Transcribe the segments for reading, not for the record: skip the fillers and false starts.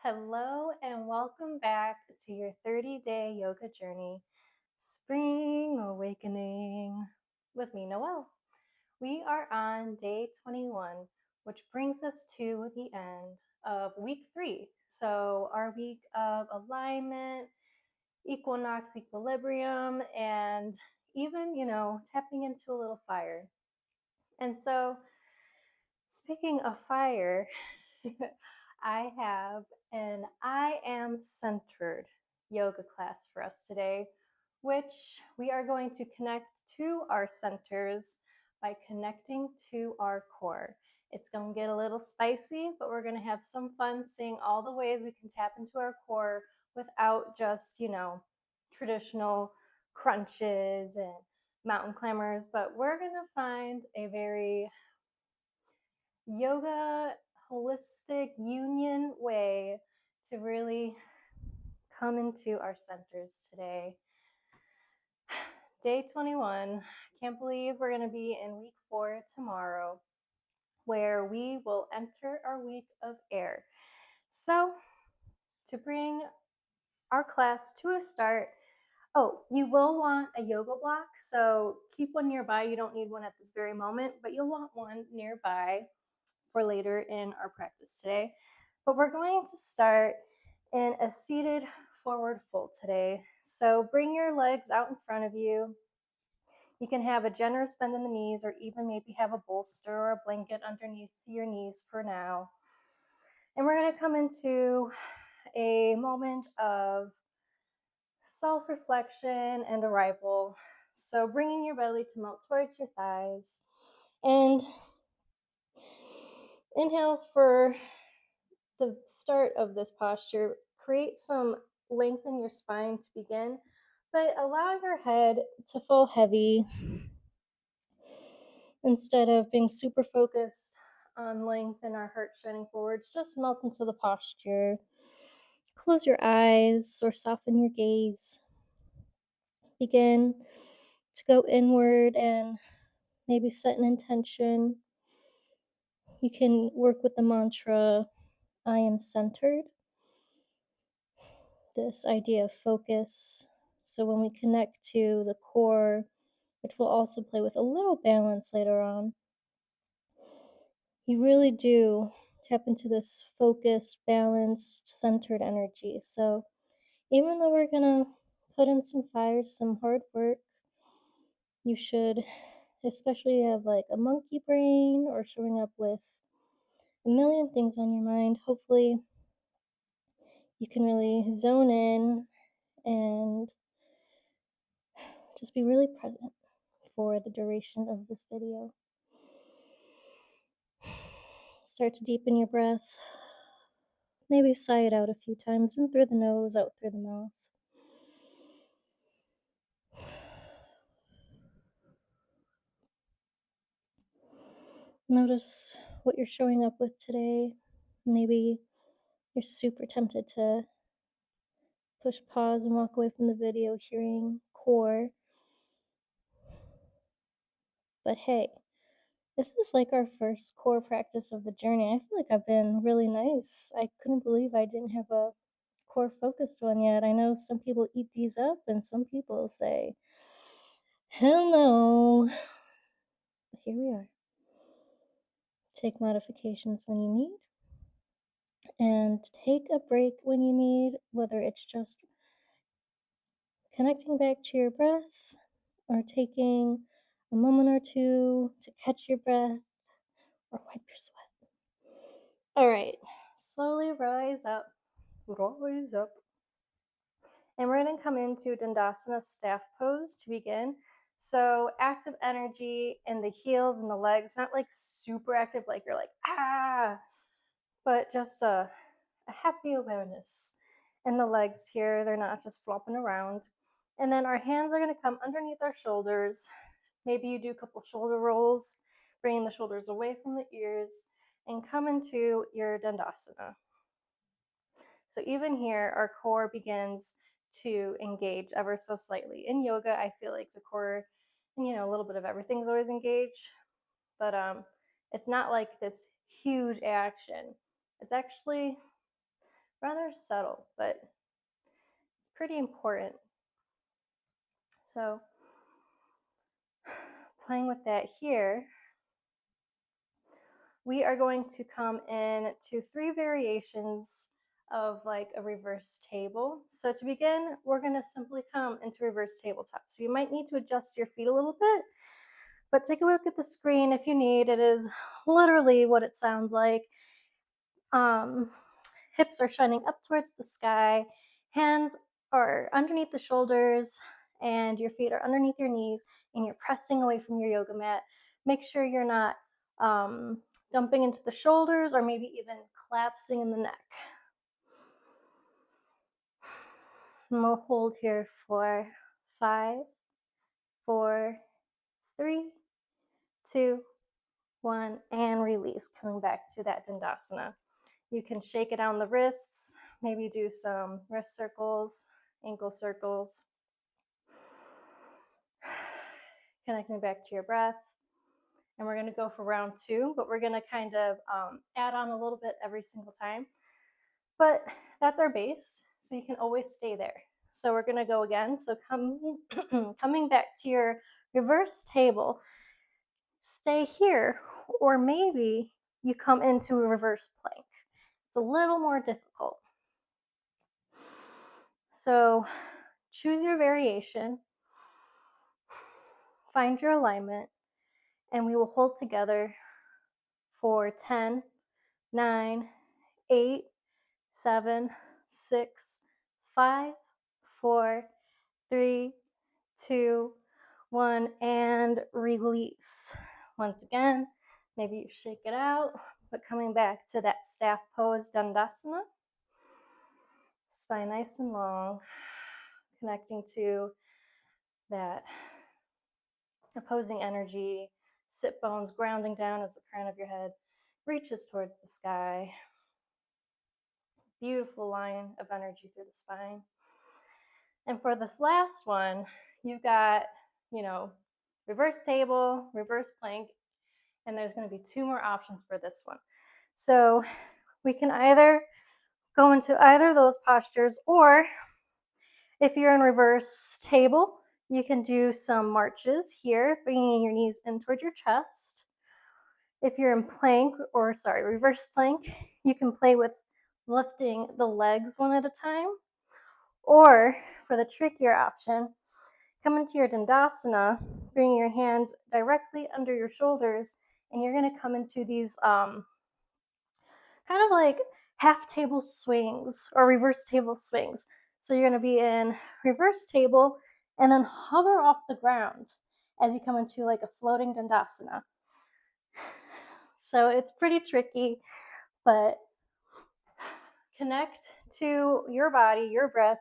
Hello and welcome back to your 30-day yoga journey, Spring Awakening, with me, Noelle. We are on day 21, which brings us to the end of week 3. So, our week of alignment, equinox, equilibrium, and even, tapping into a little fire. And so, speaking of fire, I have an I Am Centered yoga class for us today, which we are going to connect to our centers by connecting to our core. It's going to get a little spicy, but we're going to have some fun seeing all the ways we can tap into our core without just, traditional crunches and mountain climbers, but we're going to find a very yoga holistic union way to really come into our centers today. Day 21. Can't believe we're going to be in week 4 tomorrow, where we will enter our week of air. So, to bring our class to a start, you will want a yoga block. So, keep one nearby. You don't need one at this very moment, but you'll want one nearby for later in our practice today. But we're going to start in a seated forward fold today. So bring your legs out in front of you. You can have a generous bend in the knees, or even maybe have a bolster or a blanket underneath your knees for now. And we're going to come into a moment of self-reflection and arrival. So bringing your belly to melt towards your thighs, and inhale for the start of this posture. Create some length in your spine to begin, but allow your head to feel heavy instead of being super focused on length and our heart shining forwards. Just melt into the posture. Close your eyes or soften your gaze. Begin to go inward and maybe set an intention. You can work with the mantra, I am centered. This idea of focus. So when we connect to the core, which will also play with a little balance later on, you really do tap into this focused, balanced, centered energy. So even though we're gonna put in some fires, some hard work, you should, especially have like a monkey brain or showing up with a million things on your mind, hopefully you can really zone in and just be really present for the duration of this video. Start to deepen your breath. Maybe sigh it out a few times, in through the nose, out through the mouth. Notice what you're showing up with today. Maybe you're super tempted to push pause and walk away from the video hearing core. But hey, this is like our first core practice of the journey. I feel like I've been really nice. I couldn't believe I didn't have a core focused one yet. I know some people eat these up and some people say, hell no. But here we are. Take modifications when you need, and take a break when you need, whether it's just connecting back to your breath or taking a moment or two to catch your breath or wipe your sweat. All right, slowly rise up, rise up. And we're going to come into Dandasana staff pose to begin. So active energy in the heels and the legs, not like super active, like you're like, but just a happy awareness in the legs here. They're not just flopping around. And then our hands are going to come underneath our shoulders. Maybe you do a couple shoulder rolls, bringing the shoulders away from the ears, and come into your Dandasana. So even here, our core begins to engage ever so slightly. In yoga, I feel like the core, and a little bit of everything's always engaged, but it's not like this huge action. It's actually rather subtle, but it's pretty important. So playing with that here, we are going to come in to 3 variations of like a reverse table. So to begin, we're going to simply come into reverse tabletop. So you might need to adjust your feet a little bit, but take a look at the screen if you need. It is literally what it sounds like. Hips are shining up towards the sky, hands are underneath the shoulders, and your feet are underneath your knees, and you're pressing away from your yoga mat. Make sure you're not dumping into the shoulders or maybe even collapsing in the neck. And we'll hold here for 5, 4, 3, 2, 1, and release. Coming back to that Dandasana. You can shake it down the wrists, maybe do some wrist circles, ankle circles. Connecting back to your breath. And we're going to go for round 2, but we're going to kind of add on a little bit every single time. But that's our base, so you can always stay there. So we're going to go again. So coming back to your reverse table, stay here, or maybe you come into a reverse plank. It's a little more difficult. So choose your variation, find your alignment, and we will hold together for 10, 9, 8, 7, 6, 5, 4, 3, 2, 1, and release. Once again, maybe you shake it out, but coming back to that staff pose, Dandasana. Spine nice and long, connecting to that opposing energy, sit bones grounding down as the crown of your head reaches towards the sky. Beautiful line of energy through the spine. And for this last one, you've got, reverse table, reverse plank, and there's going to be 2 more options for this one. So we can either go into either of those postures, or if you're in reverse table, you can do some marches here, bringing your knees in towards your chest. If you're in reverse plank, you can play with lifting the legs one at a time. Or for the trickier option, come into your Dandasana, bringing your hands directly under your shoulders, and you're going to come into these kind of like half table swings or reverse table swings. So you're going to be in reverse table and then hover off the ground as you come into like a floating Dandasana. So it's pretty tricky, but connect to your body, your breath,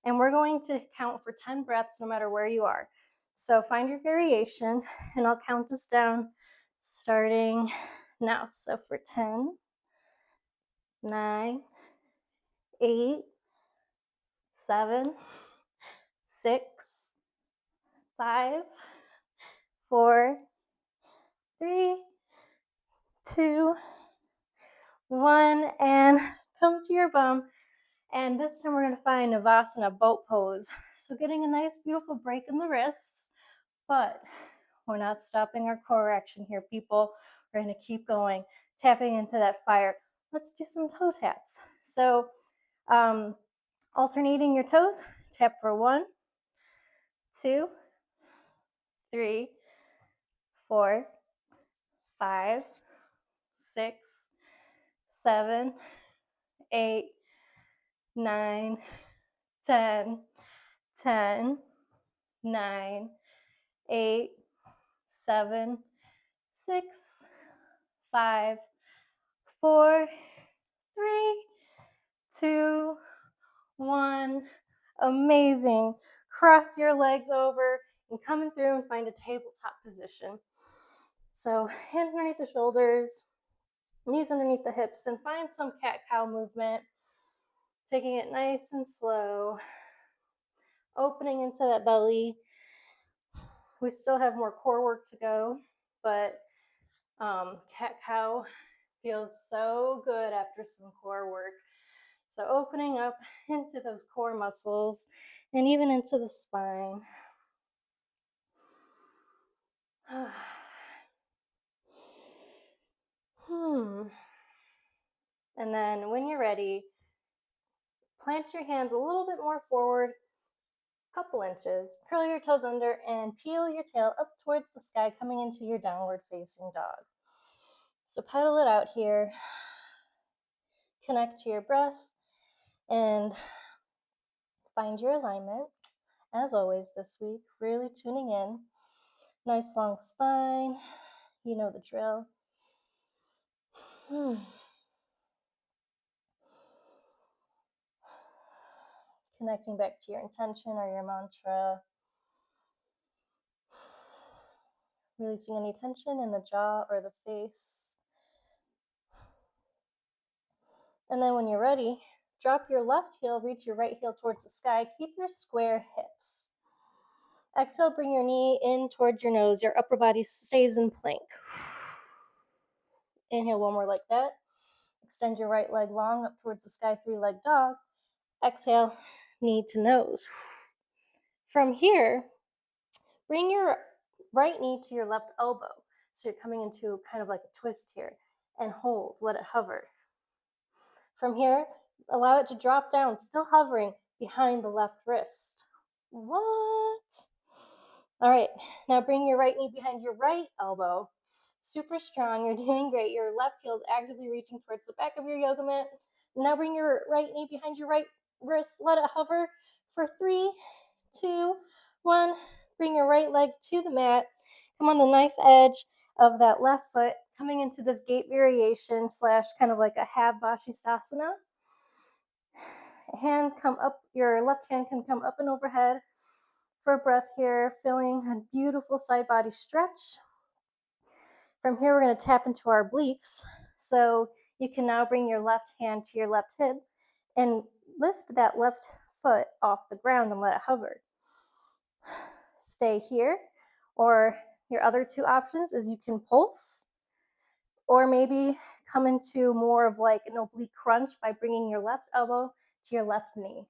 and we're going to count for 10 breaths no matter where you are. So find your variation, and I'll count us down starting now. So for 10, 9, 8, 7, 6, 5, 4, 3, 2, 1, and come to your bum. And this time we're going to find Navasana boat pose. So getting a nice beautiful break in the wrists, but we're not stopping our core action here, people. We're going to keep going, tapping into that fire. Let's do some toe taps. So alternating your toes, tap for 1, 2, 3, 4, 5, 6, 7, 8, 9, 10, 10, 9, 8, 7, 6, 5, 4, 3, 2, 1. Amazing. Cross your legs over and coming through and find a tabletop position. So hands underneath the shoulders, knees underneath the hips, and find some cat-cow movement. Taking it nice and slow. Opening into that belly. We still have more core work to go, but cat-cow feels so good after some core work. So opening up into those core muscles and even into the spine. And then when you're ready, plant your hands a little bit more forward, a couple inches, curl your toes under, and peel your tail up towards the sky, coming into your downward facing dog. So pedal it out here. Connect to your breath and find your alignment. As always this week, really tuning in. Nice long spine. You know the drill. Connecting back to your intention or your mantra. Releasing any tension in the jaw or the face. And then when you're ready, drop your left heel, reach your right heel towards the sky. Keep your square hips. Exhale, bring your knee in towards your nose. Your upper body stays in plank. Inhale, one more like that. Extend your right leg long up towards the sky, 3-leg dog. Exhale, knee to nose. From here, bring your right knee to your left elbow. So you're coming into kind of like a twist here. And hold, let it hover. From here, allow it to drop down, still hovering behind the left wrist. What? All right, now bring your right knee behind your right elbow. Super strong, you're doing great. Your left heel is actively reaching towards the back of your yoga mat. Now bring your right knee behind your right wrist. Let it hover for 3, 2, 1. Bring your right leg to the mat. Come on the knife edge of that left foot, coming into this gate variation / kind of like a half Vashisthasana. Hand come up, your left hand can come up and overhead for a breath here, feeling a beautiful side body stretch. From here, we're going to tap into our obliques. So you can now bring your left hand to your left hip and lift that left foot off the ground and let it hover. Stay here. Or your other 2 options is you can pulse, or maybe come into more of like an oblique crunch by bringing your left elbow to your left knee.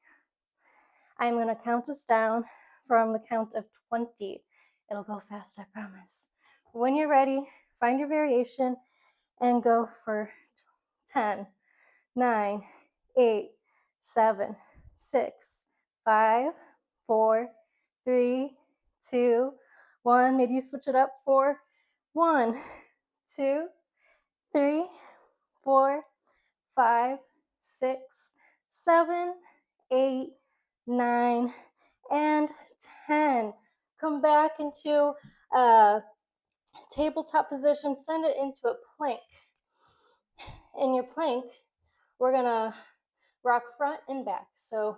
I'm going to count us down from the count of 20. It'll go fast, I promise. When you're ready, find your variation and go for 10, 9, 8, 7, 6, 5, 4, 3, 2, 1. Maybe you switch it up for 1, 2, 3, 4, 5, 6, 7, 8, 9, and 10. Come back into a tabletop position. Send it into a plank. In your plank, we're going to rock front and back. So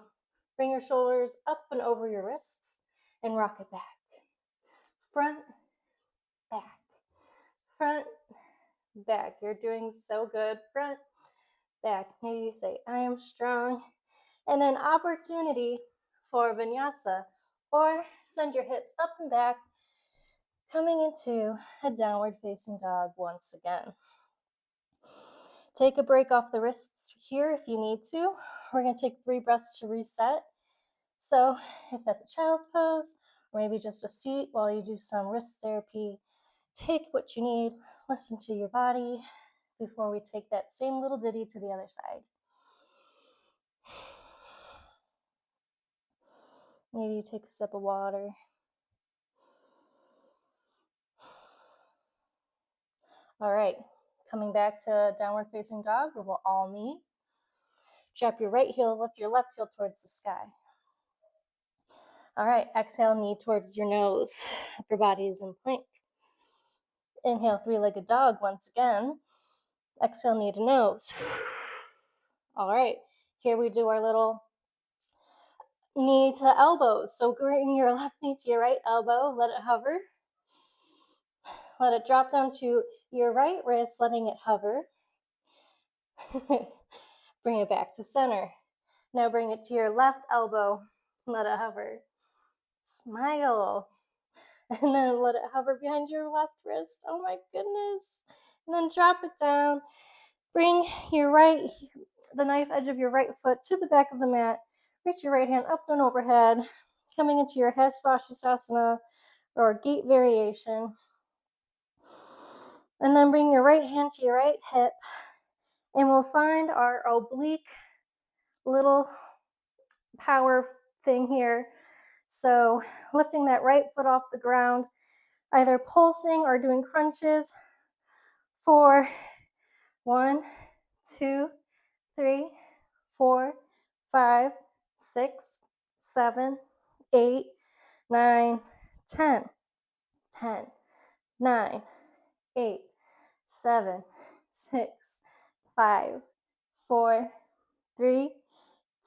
bring your shoulders up and over your wrists and rock it back. Front, back. Front, back. You're doing so good. Front, back. Maybe you say, I am strong. And then opportunity for vinyasa, or send your hips up and back, coming into a downward facing dog once again. Take a break off the wrists here if you need to. We're going to take 3 breaths to reset. So if that's a child's pose, or maybe just a seat while you do some wrist therapy, take what you need, listen to your body before we take that same little ditty to the other side. Maybe you take a sip of water. All right, coming back to downward facing dog, where we'll all knee. Drop your right heel, lift your left heel towards the sky. All right, exhale, knee towards your nose. Upper body is in plank. Inhale, 3-legged dog once again. Exhale, knee to nose. All right, here we do our little knee to elbows. So bring your left knee to your right elbow, let it hover. Let it drop down to your right wrist, letting it hover. Bring it back to center. Now bring it to your left elbow, let it hover. Smile. And then let it hover behind your left wrist. Oh my goodness. And then drop it down. Bring your right the knife edge of your right foot to the back of the mat. Reach your right hand up and overhead, coming into your Hasvastasana or gate variation. And then bring your right hand to your right hip, and we'll find our oblique little power thing here. So lifting that right foot off the ground, either pulsing or doing crunches for 1, 2, 3, 4, 5, 6, 7, 8, 9, 10, 10, 9, 8, 7, 6, 5, 4, 3,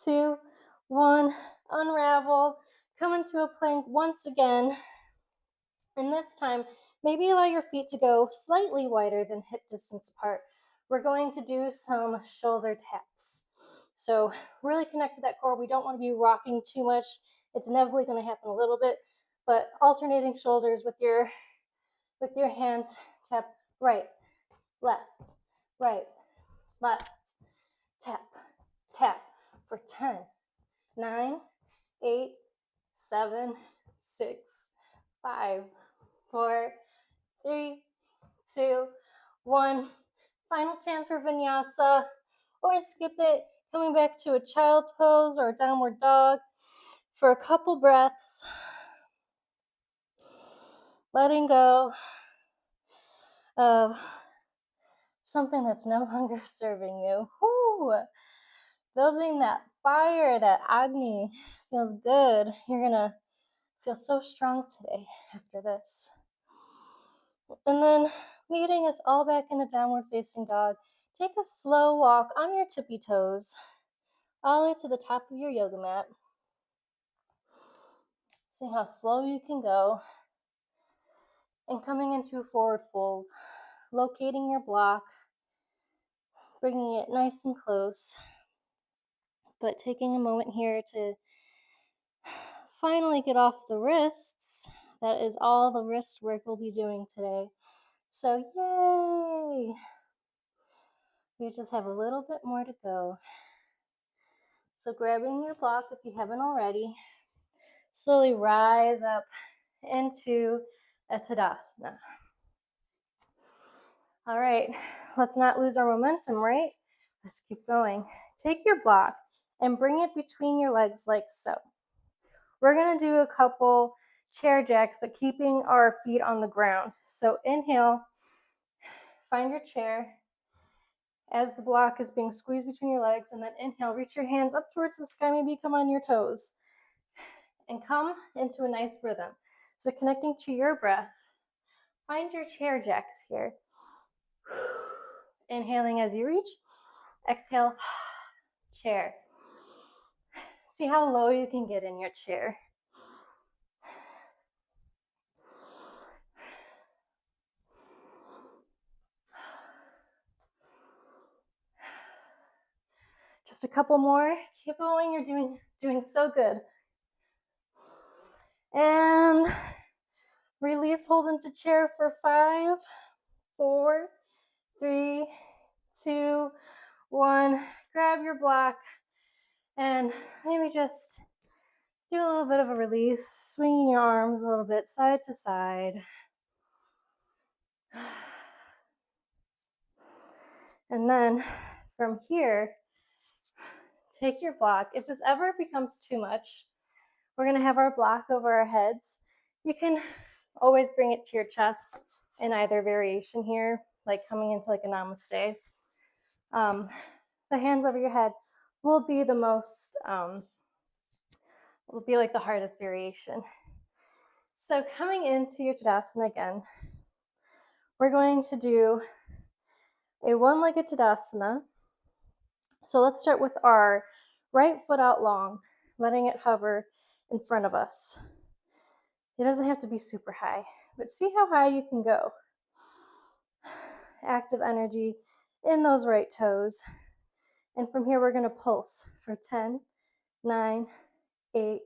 2, 1. Unravel. Come into a plank once again. And this time, maybe allow your feet to go slightly wider than hip distance apart. We're going to do some shoulder taps. So really connect to that core. We don't want to be rocking too much. It's inevitably going to happen a little bit, but alternating shoulders with your hands. Tap right, left, right, left, tap, tap for 10, 9, 8, 7, 6, 5, 4, 3, 2, 1. Final chance for vinyasa, or skip it, coming back to a child's pose or a downward dog for a couple breaths. Letting go of something that's no longer serving you. Woo! Building that fire, that Agni feels good. You're gonna feel so strong today after this. And then meeting us all back in a downward facing dog. Take a slow walk on your tippy toes all the way to the top of your yoga mat. See how slow you can go. And coming into a forward fold, locating your block, bringing it nice and close, but taking a moment here to finally get off the wrists. That is all the wrist work we'll be doing today. So yay! We just have a little bit more to go. So grabbing your block if you haven't already, slowly rise up into a Tadasana. All right, let's not lose our momentum, right? Let's keep going. Take your block and bring it between your legs like so. We're gonna do a couple chair jacks, but keeping our feet on the ground. So inhale, find your chair as the block is being squeezed between your legs, and then inhale, reach your hands up towards the sky, maybe come on your toes, and come into a nice rhythm. So connecting to your breath, find your chair jacks here. Inhaling as you reach, exhale, chair. See how low you can get in your chair. Just a couple more. Keep going. You're doing so good. And release, hold into chair for 5, 4, 3, 2, 1. Grab your block and maybe just do a little bit of a release, swinging your arms a little bit side to side. And then from here, take your block. If this ever becomes too much, we're going to have our block over our heads. You can always bring it to your chest in either variation here, like coming into like a namaste. The hands over your head will be the most, will be like the hardest variation. So coming into your Tadasana again, we're going to do a one-legged Tadasana. So let's start with our right foot out long, letting it hover in front of us. It doesn't have to be super high, but see how high you can go. Active energy in those right toes. And from here, we're going to pulse for 10, 9, 8,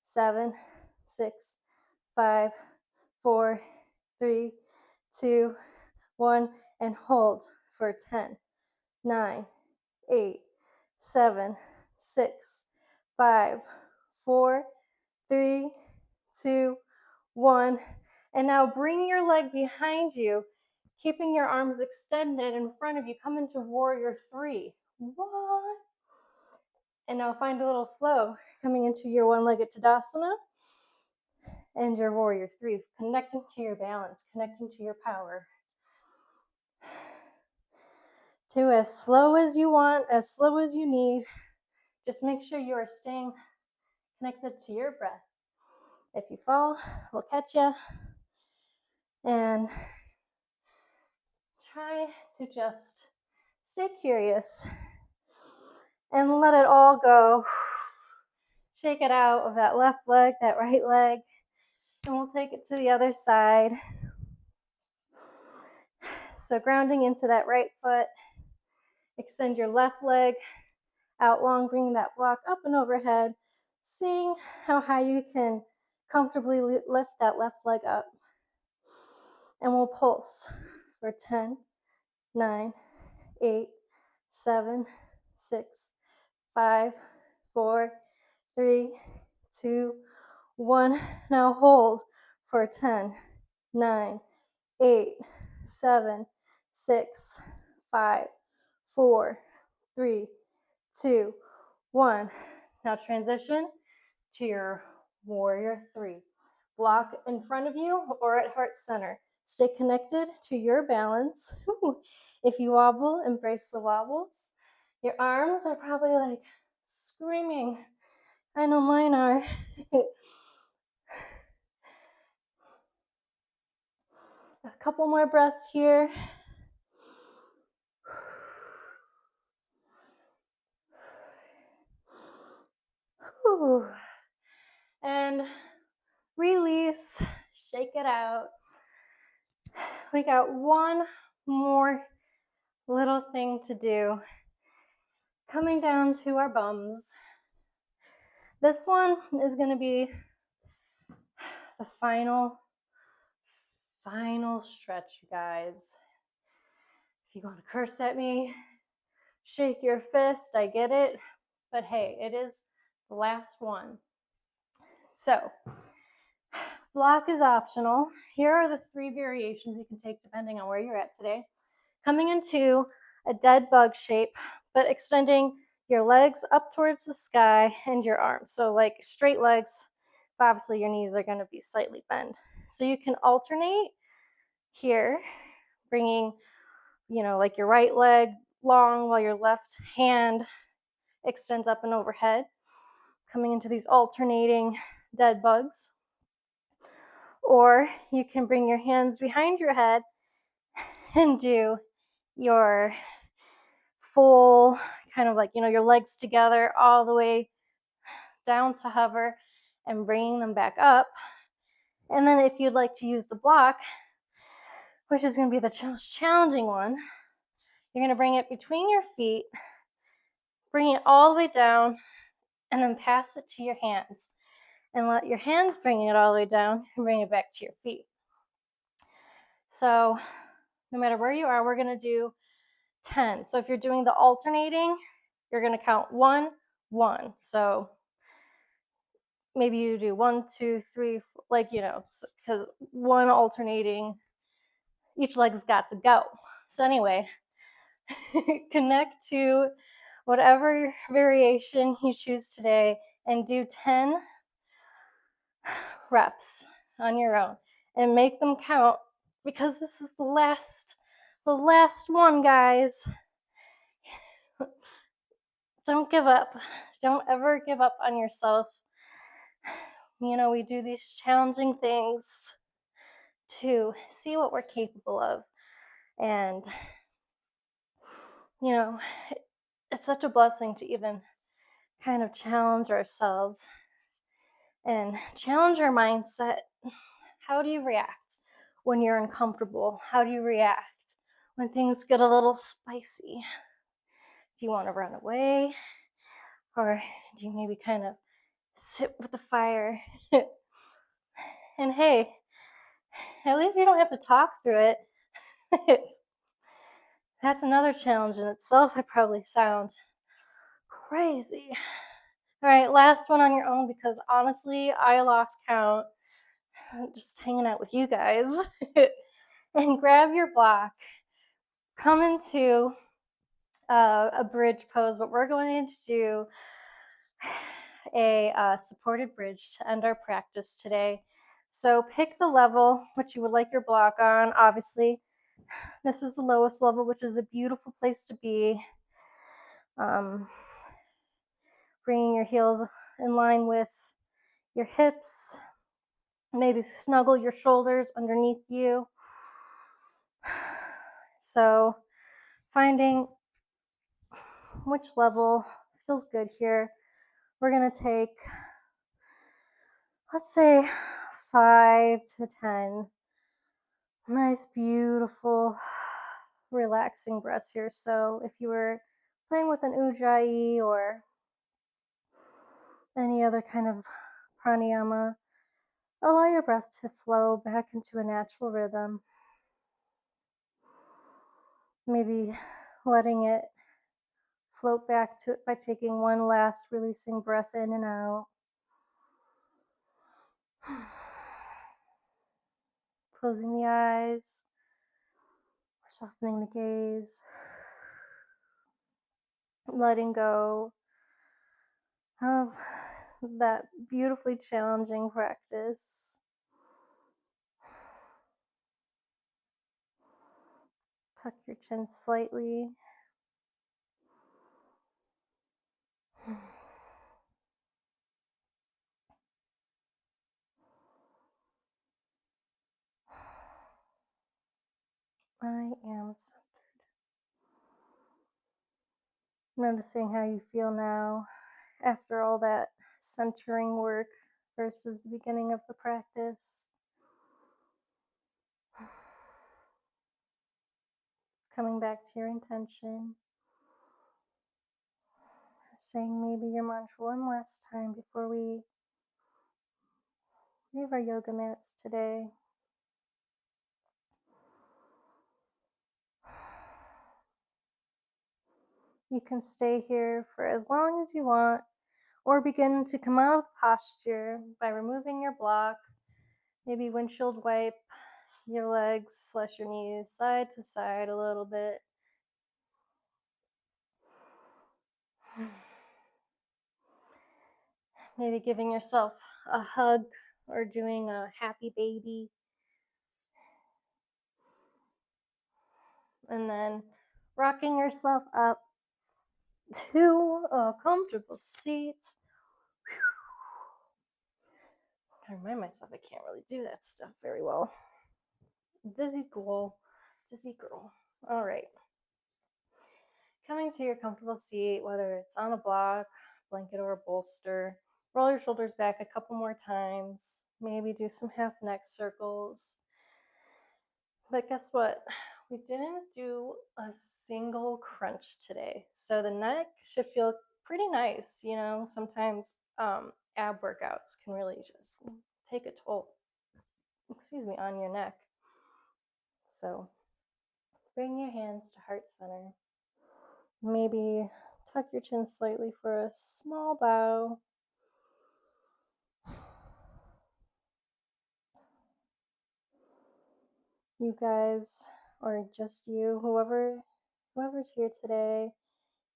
7, 6, 5, 4, 3, 2, 1, and hold for 10, 9, 8, 7, 6, 5, 4, 3, 2, 1. And now bring your leg behind you, keeping your arms extended in front of you. Come into warrior 3. 1. And now find a little flow coming into your one-legged Tadasana and your warrior 3, connecting to your balance, connecting to your power. 2, as slow as you want, as slow as you need. Just make sure you are staying connected to your breath. If you fall, we'll catch you. And try to just stay curious and let it all go. Shake it out of that left leg, that right leg, and we'll take it to the other side. So grounding into that right foot, extend your left leg out long, bring that block up and overhead, seeing how high you can comfortably lift that left leg up. And we'll pulse for 10, 9, 8, 7, 6, 5, 4, 3, 2, 1. Now hold for 10, 9, 8, 7, 6, 5, 4, 3, 2, 1. Now transition to your warrior 3. Block in front of you or at heart center. Stay connected to your balance. If you wobble, embrace the wobbles. Your arms are probably like screaming. I know mine are. A couple more breaths here. And release, shake it out. We got one more little thing to do. Coming down to our bums. This one is going to be the final stretch, you guys. If you want to curse at me, shake your fist, I get it. But hey, it is the last one. So, block is optional. Here are the 3 variations you can take depending on where you're at today. Coming into a dead bug shape, but extending your legs up towards the sky and your arms. So like straight legs, but obviously your knees are going to be slightly bent. So you can alternate here, bringing, like your right leg long while your left hand extends up and overhead, coming into these alternating dead bugs. Or you can bring your hands behind your head and do your full kind of like, your legs together all the way down to hover and bringing them back up. And then if you'd like to use the block, which is going to be the most challenging one, you're going to bring it between your feet, bring it all the way down, and then pass it to your hands. And let your hands bring it all the way down and bring it back to your feet. So no matter where you are, we're going to do 10. So if you're doing the alternating, you're going to count 1, 1. So maybe you do 1, 2, 3, because 1 alternating, each leg's got to go. So anyway, connect to whatever variation you choose today and do 10 reps on your own and make them count, because this is the last one, guys. Don't give up. Don't ever give up on yourself. We do these challenging things to see what we're capable of. And, it's such a blessing to even kind of challenge ourselves and challenge our mindset. How do you react when you're uncomfortable? How do you react when things get a little spicy? Do you want to run away? Or do you maybe kind of sit with the fire? And hey, at least you don't have to talk through it. That's another challenge in itself. I probably sound crazy. All right, last one on your own because honestly, I lost count just hanging out with you guys. And grab your block, come into a bridge pose, but we're going to do a supported bridge to end our practice today. So pick the level which you would like your block on. Obviously, this is the lowest level, which is a beautiful place to be. Bringing your heels in line with your hips. Maybe snuggle your shoulders underneath you. So finding which level feels good here. We're going to take, let's say, 5 to 10 nice, beautiful, relaxing breaths here. So if you were playing with an ujjayi or any other kind of pranayama, allow your breath to flow back into a natural rhythm. Maybe letting it float back to it by taking one last releasing breath in and out. Closing the eyes, softening the gaze, letting go of that beautifully challenging practice. Tuck your chin slightly. I am centered. Noticing how you feel now after all that centering work versus the beginning of the practice. Coming back to your intention. Saying maybe your mantra one last time before we leave our yoga mats today. You can stay here for as long as you want, or begin to come out of posture by removing your block. Maybe windshield wipe your legs / your knees side to side a little bit. Maybe giving yourself a hug or doing a happy baby. And then rocking yourself up to a comfortable seat. I remind myself I can't really do that stuff very well. Dizzy girl. All right. Coming to your comfortable seat, whether it's on a block, blanket, or a bolster, roll your shoulders back a couple more times. Maybe do some half neck circles. But guess what? We didn't do a single crunch today. So the neck should feel pretty nice. You know, sometimes ab workouts can really just take a toll, on your neck. So bring your hands to heart center. Maybe tuck your chin slightly for a small bow. You guys, or just you, whoever's here today,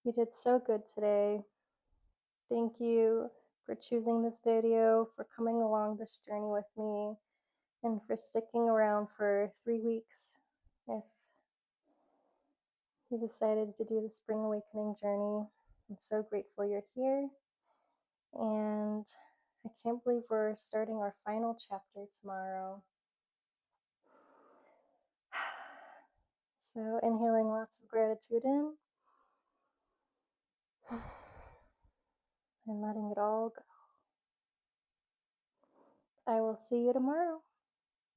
you did so good today. Thank you for choosing this video, for coming along this journey with me, and for sticking around for 3 weeks if you decided to do the Spring Awakening journey. I'm so grateful you're here, and I can't believe we're starting our final chapter tomorrow. So inhaling lots of gratitude in and letting it all go. I will see you tomorrow.